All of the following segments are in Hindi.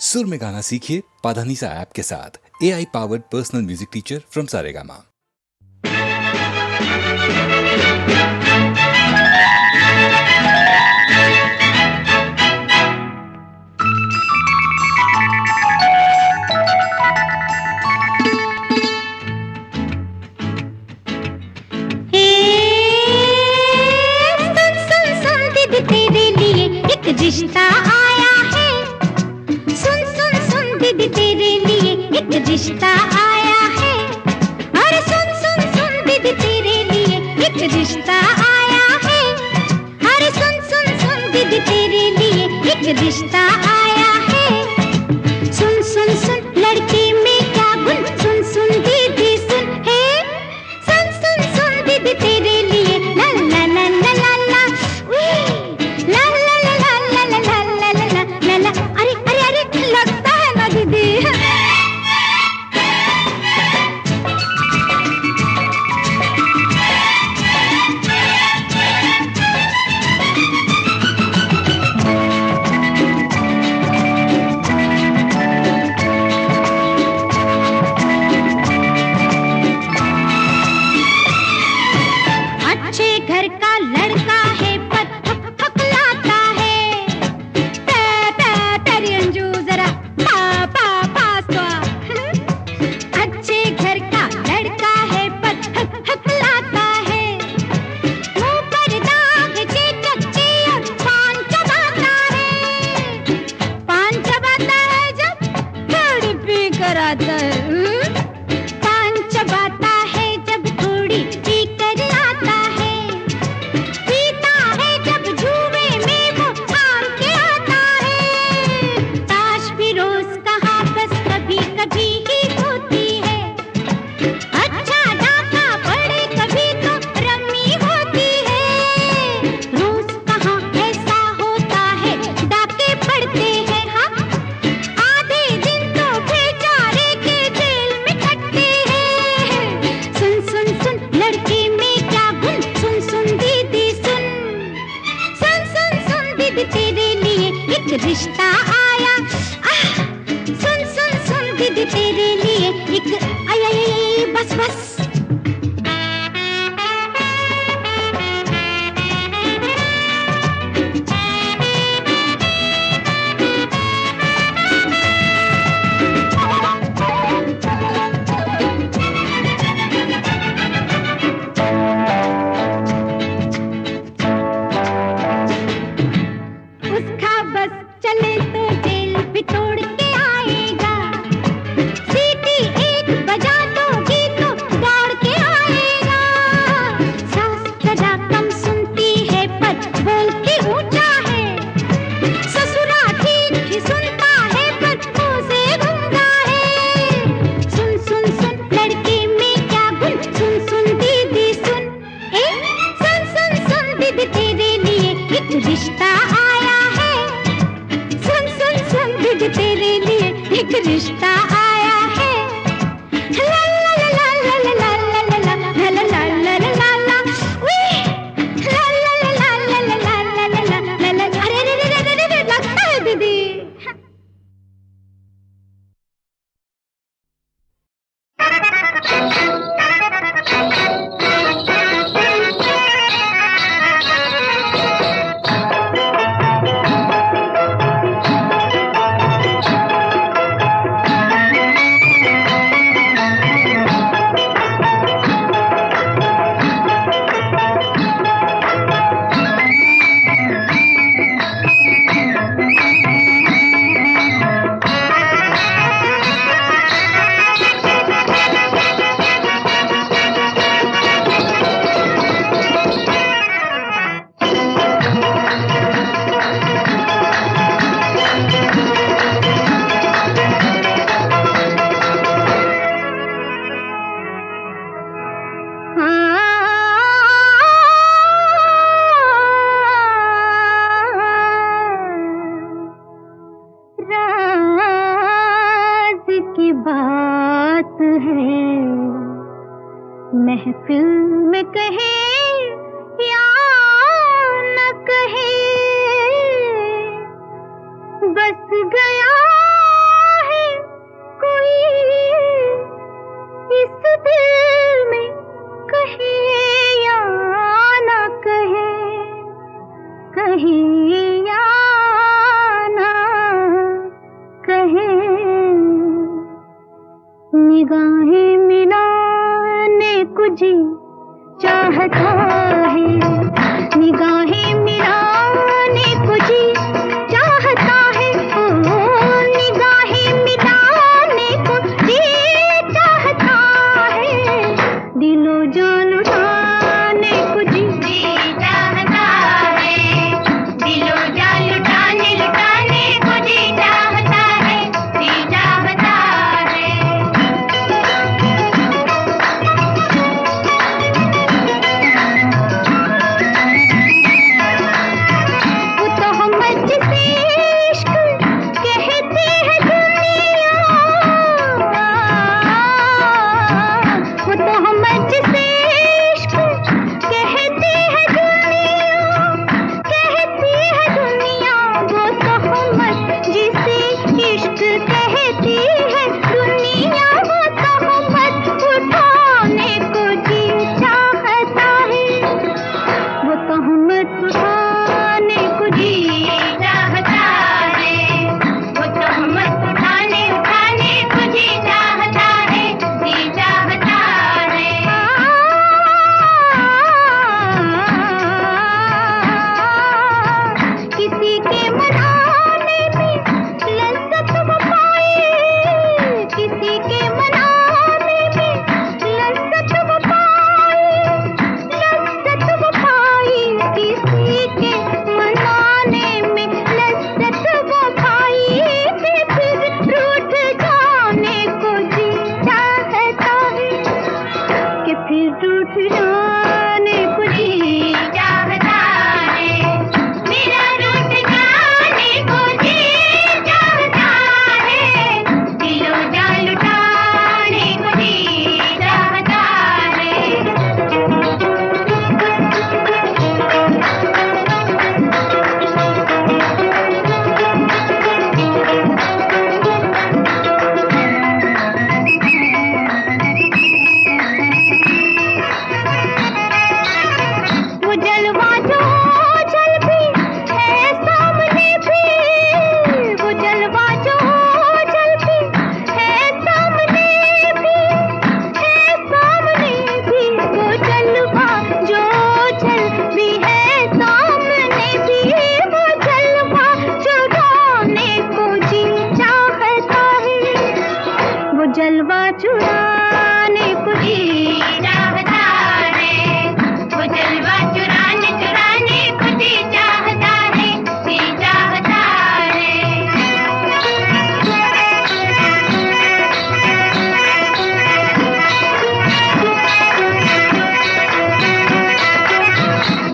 सुर में गाना सीखिए पाधानीसा ऐप के साथ। AI powered personal music teacher from Saregama. रिश्ता आया है, सुन सुन सुन दीदी तेरे लिए एक रिश्ता आया है। अरे सुन सुन सुन दीदी तेरे लिए एक रिश्ता आया है। अरे सुन सुन सुन दीदी तेरे लिए एक रिश्ता आया है। सुन सुन सुन लड़के में क्या गुण, सुन सुन दीदी सुन है। सुन सुन सुन दीदी तेरे लिए ला ला ला ला ला ला ला ला ला। अरे अरे अरे लगता है ना दीदी। अच्छे घर का लड़का है पर थकलाता है। तेरी अंजू जरा अच्छे घर का लड़का है पर थकलाता है। मुंह पर दाग चेचक और पान चबाता है। पान चबाता है जब थोड़ी पी कर आता है। पान चबाता है जब थोड़ी पी कर आता है। पीता है जब जुए में वो हार के आता है। ताश भी रोज कहाँ बस कभी कभी ही होती है। अच्छा डाका पड़े कभी तो रम्मी होती है। रोज कहाँ ऐसा होता है, डाके पड़ते हैं। हाँ आधे दिन तो बेचारे के जेल में कटते हैं। सुन सुन सुन लड़के में क्या गुण, सुन सुन दीदी सुन। सुन सुन सुन दीदी तेरे लिए एक रिश्ता आया। सुन सुन सुन दीदी तेरे लिए एक आई आई आई बस बस। उसका बस चले तो जेल भी तोड़ के आएगा। सीटी एक बजा दोगी तो दौड़ के आएगा। सास जरा कम सुनती है पर बोल के ऊंचा है। ससुरा ठीक ही सुनता है पर मुंह से गूंगा है। सुन सुन सुन लड़के में क्या गुण, सुन सुन दीदी सुन। सुन सुन सुन दीदी तेरे लिए एक रिश्ता आया है। सुन सुन सुन दीदी तेरे लिए एक रिश्ता आया है। ला ला ला ला ला ला ला ला ला ला ला ला ला ला ला। उई ला ला ला ला ला ला ला ला ला ला ला। अरे रे रे रे रे लगता है दीदी। महफिल में कहे या न कहे, बस गया निगाहें मिलाने को जी चाहता है, निगाहें मिलाने को जी चाहता है, ओ निगाहें मिलाने को जी चाहता है, दिलो जान लुटाने को जी चाहता है, दिलो जान लुटाने को जी चाहता है, जी चाहता है। वो तो हम जिसे इश्क कहती है दुनिया, वो तो हम जिसे इश्क कहती है दुनिया, कहती है दुनिया, वो तो हम जिसे इश्क कहती है दुनिया, वो तो हम उठाने को जी चाहता है, वो तो हम उठाने को जी चाहता है, वो तो हम उठाने को जी चाहता है, जी चाहता है। किसी के मनाने में लज्जत वो पाए, किसी के मनाने में लज्जत वो पाए, लज्जत वो पाए, किसी के मनाने में लज्जत वो पाए, कि फिर रूठ जाने को जी चाहता है, कि फिर रूठ जाने को जी चाहता है, मेरा रूठ जाने को जी चाहता है, दिलो जान लुटाने को जी चाहता वो जलवा जो जल भी है सामने भी, वो जलवा जो जल भी है सामने भी, है सामने भी, वो जलवा जो जल भी है सामने भी, वो जलवा चुराने को जी चाहता है, वो जलवा चुराने को जी चाहता है, वो जलवा चुराने को जी चाहता है, जी चाहता है।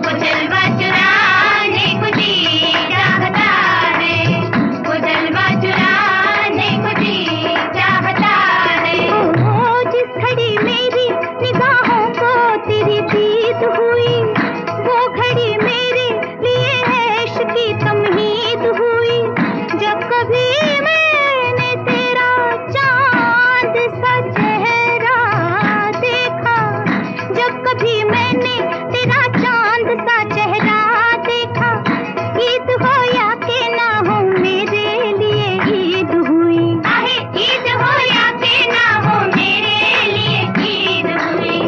वो जलवा चुराने को जी चाहता है, वो जलवा चुराने को जी चाहता है। ओ जिस घड़ी मेरी निगाहों को तेरी दीद हुई, वो घड़ी मेरे लिए ऐश की तमहीद हुई, जब कभी मैंने तेरा चांद सा चेहरा देखा, जब कभी मैंने तेरा चांद सा चेहरा देखा, ईद हो या के ना हो मेरे लिए ईद हुई, ईद हो या के ना हो मेरे लिए ईद हुई,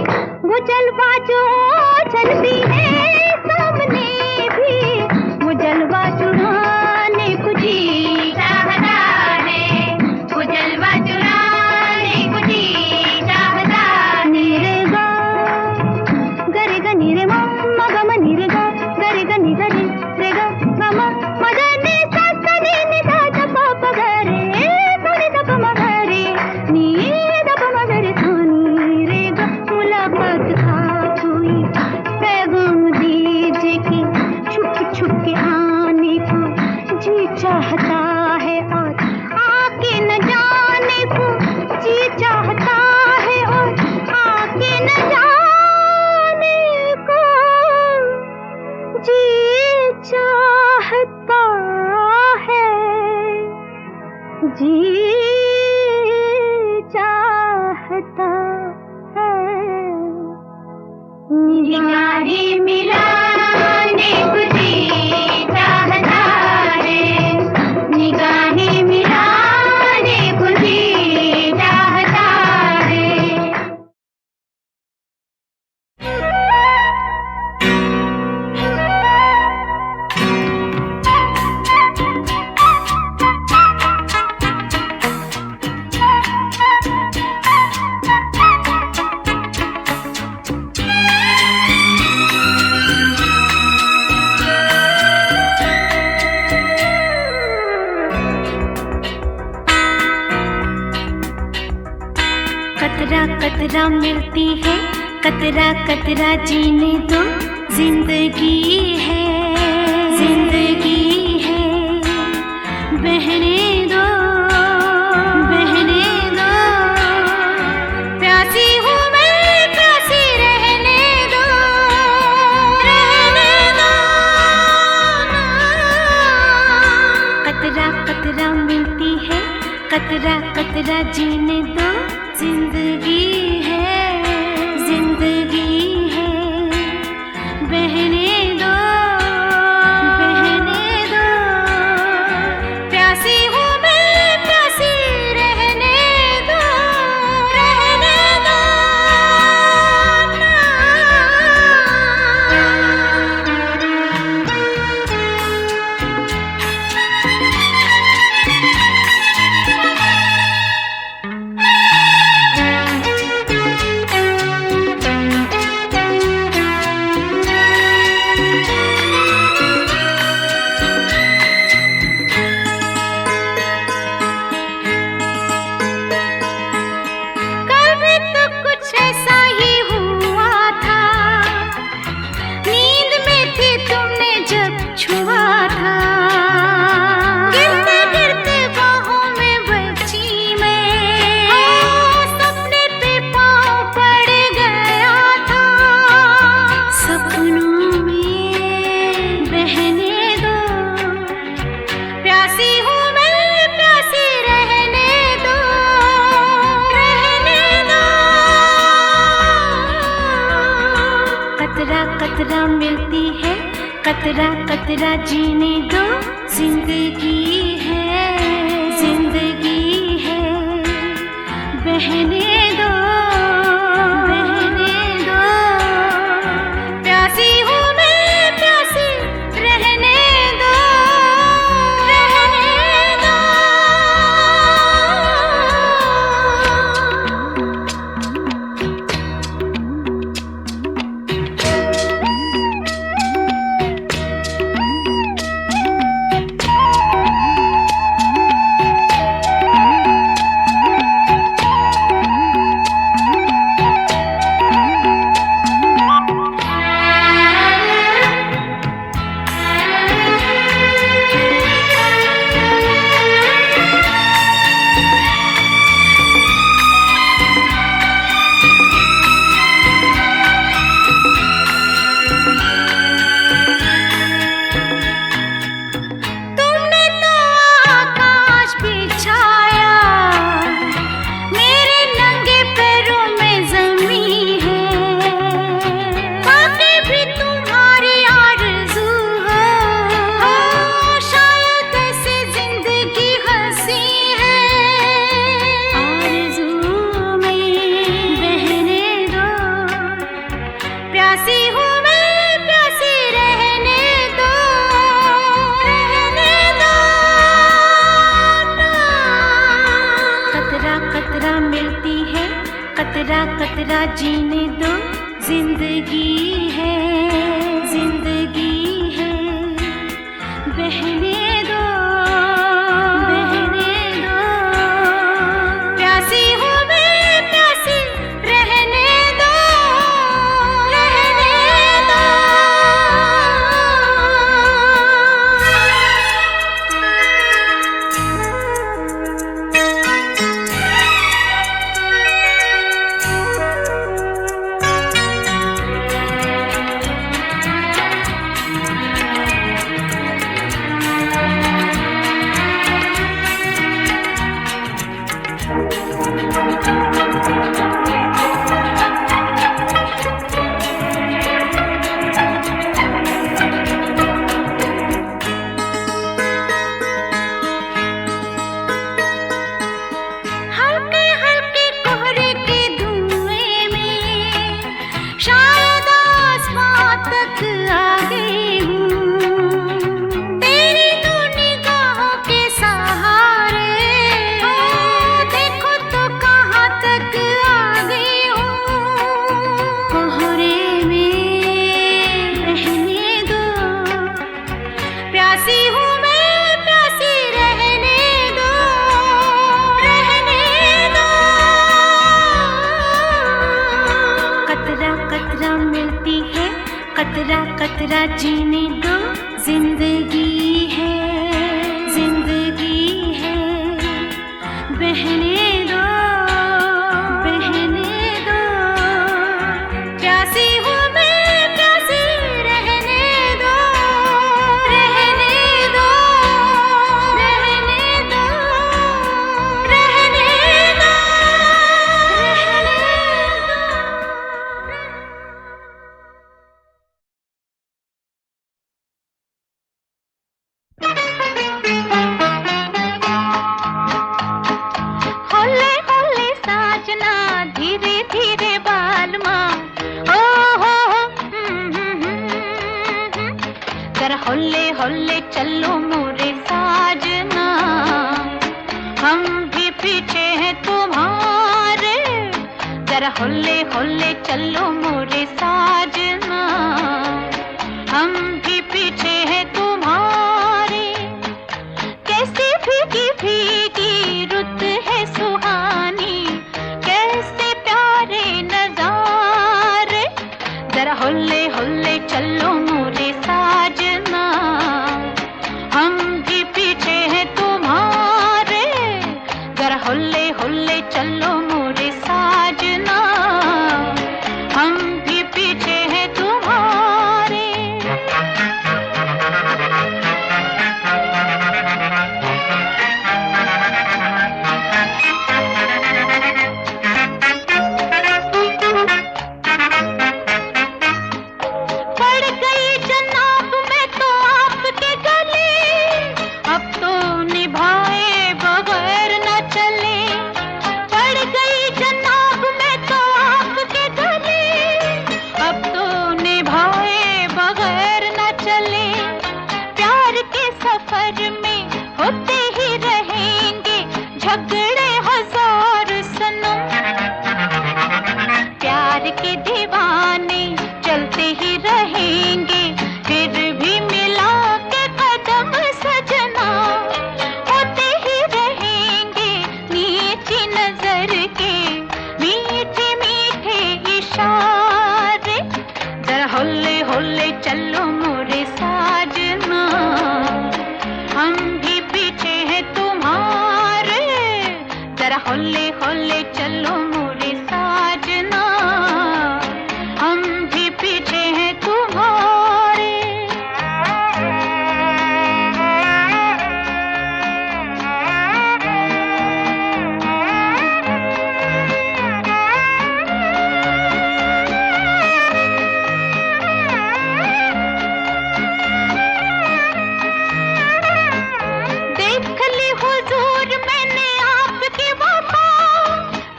वो जलवा जो जलती है सामने भी, वो जलवा चुराने को जी चाहता है, वो जलवा चुराने को जी चाहता है। नीरे गा गरे ग नीरे मा मा ग म नीरे गा गरे ग नी ग रे ग ग म म ग नी सा सा नी नी धा ध प प ग रे सा नी ध प म ग रे नी ध प म ग रे सा नी रे ग। मुलाकात आप हुई, पैगाम दीजिए कि छुप छुप के आने को जी चाहता है, और आके न जाने को जी चाहता है, और आके न जाने को जी चाहता है, जी चाहता है। निगाहें मिलाने को जी चाहता है, निगाहें मिलाने को जी चाहता कतरा कतरा मिलती है, कतरा कतरा जीने दो, जिंदगी है, जिंदगी है, बहने दो, बहने दो, प्यासी हूँ मैं, प्यासी रहने दो, रहने दो। कतरा कतरा मिलती है, कतरा कतरा जीने दो, जिंदगी है, जिंदगी है, बहने दो, बहने दो, प्यासी हूँ मैं, प्यासी रहने दो, रहने दो। कतरा कतरा मिलती है, कतरा कतरा जीने दो, जिंदगी है, जिंदगी है, बहने दो, बहने दो, प्यासी हूँ मैं, प्यासी रहने दो, रहने दो। प्यासी हूँ मैं, प्यासी रहने दो, रहने दो। कतरा कतरा मिलती है, कतरा कतरा जीने दो, जिंदगी है, जिंदगी है, बहने दो, बहने दो, प्यासी हूँ मैं, प्यासी रहने दो, रहने दो। जरा जीने दो, जिंदगी है, जिंदगी है, बहने दो, बहने दो, प्यासी हूँ मैं, प्यासी रहने दो, रहने दो, रहने दो, रहने दो, रहने होले होले साजना, धीरे धीरे बालमा, ओ हो, जरा होले होले चलो मोरे साजना, हम भी पीछे हैं तुम्हारे, जरा होले होले चलो मोरे साजना, हम भी पीछे हैं तुम्हारे, कैसी भीगी भीगी रुत है सुहानी, कैसे प्यारे नजारे, जरा होले होले चलो मोरे साजना, हम भी पीछे हैं तुम्हारे, जरा होले होले चलो मोरे साजना, हम भी पीछे हैं तुम्हारे। पड़ गई जनाब मैं तो आपके गले, अब तो निभाए बगैर न चले, पड़ गई जनाब मैं तो आपके गले, अब तो निभाए बगैर न चले, प्यार के सफर में होते ही रहेंगे झगड़े हजार सनम, प्यार के दीवाने चलते ही रहेंगे, फिर भी मिला के कदम सजना, होते ही रहेंगे नीची नजर के मीठे मीठे इशारे, जरा होले होले चलो मोरे साजना, हम भी पीछे हैं तुम्हारे, जरा होले होले चलो मोरे साजना, हम भी पीछे हैं तुम्हारे। देख ली हुजूर मैंने आपकी वफा,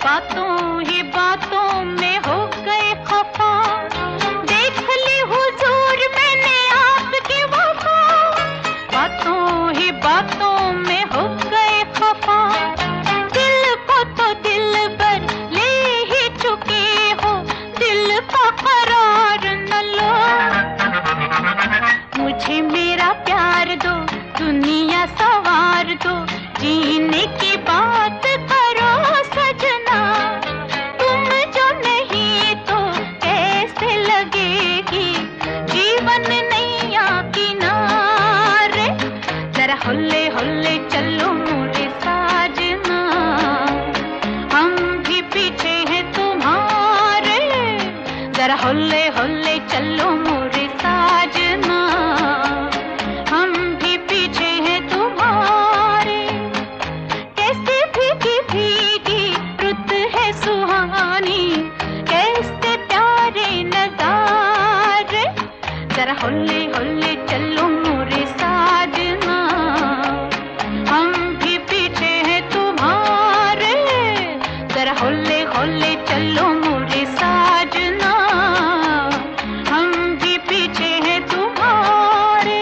बातों ही बातों में हो गए खफा, देख ली हुजूर मैंने आपकी वफा, बातों ही बातों में हो गए खफा, दिल को तो दिल पर ले ही चुके हो, दिल का करार न लो, मुझे मेरा प्यार दो, दुनिया सवार दो, जीने की बात करो सजना, तुम जो नहीं तो कैसे लगेगी जीवन नैया किनारे, जरा होले होले चलो मोरे साजना, हम भी पीछे हैं तुम्हारे, जरा होले होले चलो मोरे साजना, हम भी पीछे हैं तुम्हारे, कैसे भीगी भीगी रुत है सुहानी, कैसे प्यारे नजारे, जरा होले होले चलो मोरे साजना, हम भी पीछे हैं तुम्हारे, जरा होले होले चलो मोरे साजना, हम भी पीछे हैं तुम्हारे।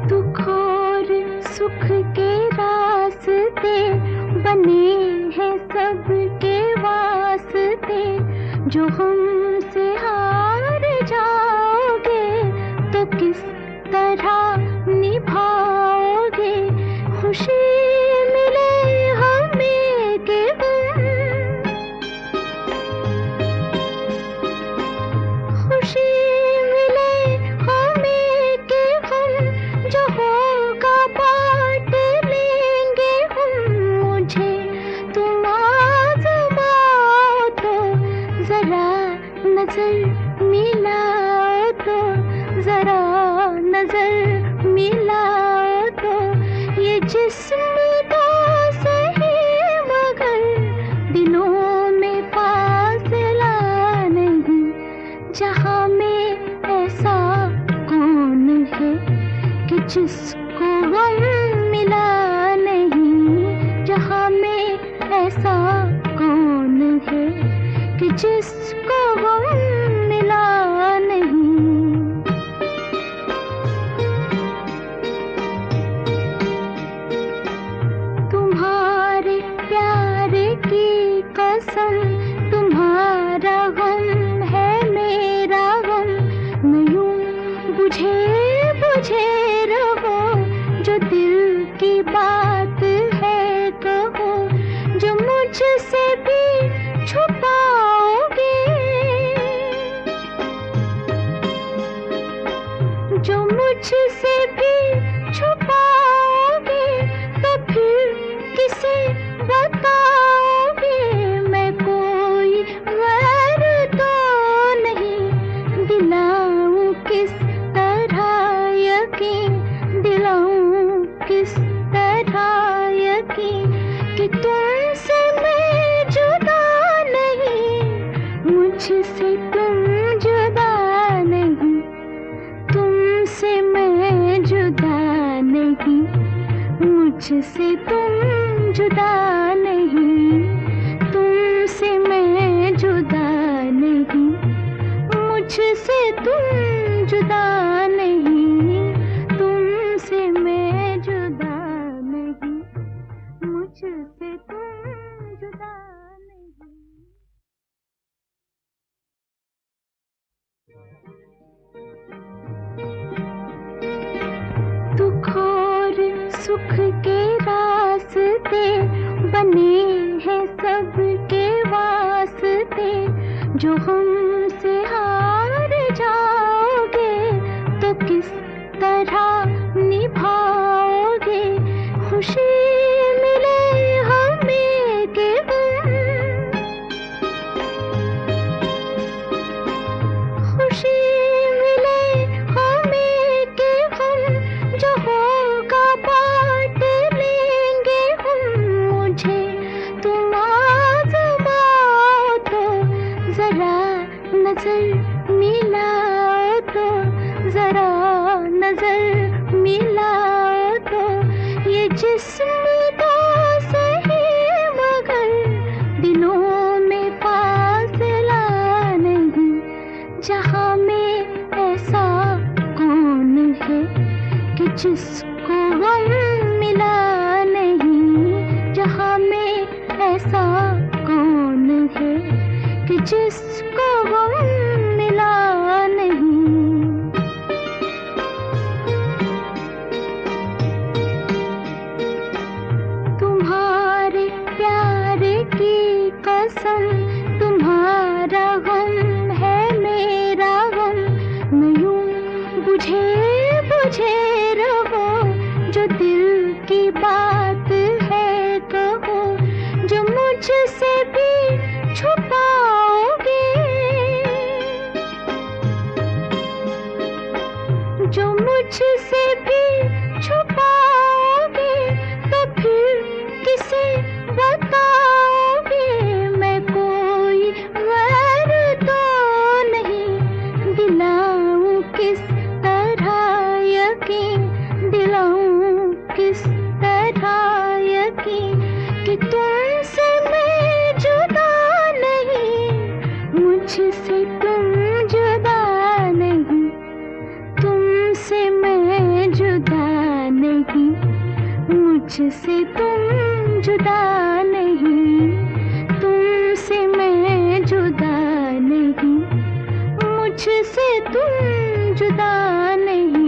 दुख और सुख के रास्ते बने हैं सबके वास्ते, जो हमसे हार जाओगे तो किस तरह निभाओगे। खुशी मिले हमें कि खुशी मिले हमें कि हम जो होगा बांट लेंगे हम। मुझे तुम आज़माओ तो जरा नजर मिलाओ तो, जरा नजर मिलाओ तो। ये जिस्म तो सही मगर दिलों में फासला नहीं। जहाँ में ऐसा कौन है कि जिसको गम मिला नहीं। जहाँ में ऐसा कौन है कि जिसको गम मिला नहीं। तुम्हारे प्यार की कसम, तुम्हारा गम है मेरा गम। न यूं बुझे बुझे रहो, जो दिल की बात है कहो। जो मुझसे भी छुपाओगे, जो मुझसे भी छुपाओगे तो फिर किसे बताओगे। मैं कोई गैर तो नहीं, दिलाऊं किस तरह यकीन, दिलाऊं किस तरह यकीन कि तुमसे मैं जुदा नहीं, मुझसे तुम जुदा नहीं। तुमसे मैं जुदा नहीं, मुझसे तुम जुदा नहीं। तुमसे मैं जुदा नहीं, मुझसे तुम जुदा नहीं। तुमसे मैं जुदा नहीं, मुझसे तुम जुदा नहीं। दुख और सुख के रास्ते बने हैं सबके वास्ते, जो हमसे हार जाओगे तो किस तरह निभाओगे। खुशी मिले हमें कि खुशी मिले हमें कि हम जो होगा बांट लेंगे हम। मुझे तुम आज़माओ तो जरा नजर मिलाओ तो, जरा नजर मिलाओ तो। ये जिस्म तो सही मगर दिलों में फासला नहीं। जहाँ में ऐसा कौन है कि जिसको गम मिला नहीं। जहाँ में ऐसा कौन है कि जिसको गम मिला नहीं। तुम्हारे प्यार की कसम, तुम्हारा गम है मेरा गम। न यूं बुझे बुझे रहो, जो दिल की बात है कहो। जो मुझसे भी छुपाओगे, जो मुझसे भी छुपाओगे तो फिर किसे बताओगे। मैं कोई गैर तो नहीं, दिलाऊं किस तरह यकीन, दिलाऊं किस तरह यकीन कि तुमसे मैं जुदा नहीं, मुझसे तुम जुदा नहीं। तुमसे मैं जुदा नहीं, मुझसे तुम जुदा नहीं, तुमसे मैं जुदा नहीं, मुझसे तुम जुदा नहीं।